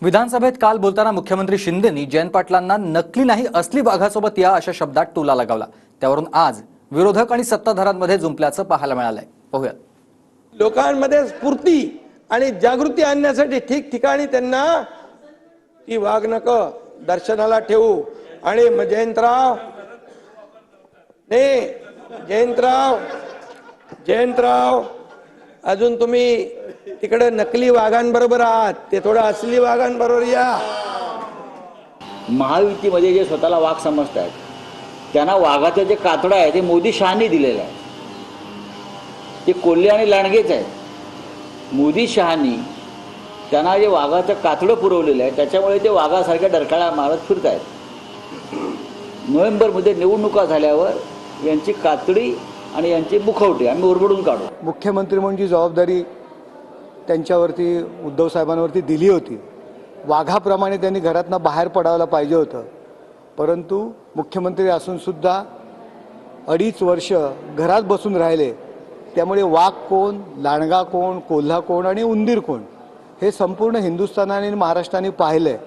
विधानसभेत काल बोलताना मुख्यमंत्री शिंदेंनी जयंत पाटलांना नकली नाही असली वाघासोबत या अशा शब्दात टोला लगावला। त्यावरून आज विरोधक आणि सत्ताधाऱ्यांमध्ये जुंपल्याचं पाहायला मिळालंय। पाहूया। लोकांमध्ये स्फूर्ती आणि जागृती आणण्यासाठी ठिकठिकाणी त्यांना ती वाघनक दर्शनाला ठेवू। आणि जयंतराव अजून तुम्ही तिकडे नकली वाघांबरोबर आहात, ते थोडं असली वाघांबरोबर या। महायुतीमध्ये जे स्वतःला वाघ समजतात त्यांना वाघाचं जे कातडं आहे ते मोदी शहानी दिलेलं आहे। ते कोल्हे आणि लांडगेच आहेत। मोदी शहानी त्यांना जे वाघाचं कातडं पुरवलेलं आहे त्याच्यामुळे ते वाघासारख्या डरकाळ्या मारत फिरत आहेत। नोव्हेंबरमध्ये निवडणुका झाल्यावर यांची कातडी आणि यांचे मुखवटे आम्ही ओरबडून काढू। मुख्यमंत्री म्हणून जी जबाबदारी त्यांच्यावरती उद्धव साहेबांवरती दिली होती, वाघाप्रमाणे त्यांनी घरातनं बाहेर पडायला पाहिजे होतं। परंतु मुख्यमंत्री असून सुद्धा 2.5 वर्ष घरात बसून राहिले। त्यामुळे वाघ कोण, लांडगा कोण, कोल्हा कोण आणि उंदीर कोण हे संपूर्ण हिंदुस्थानाने आणि महाराष्ट्राने पाहिलंय।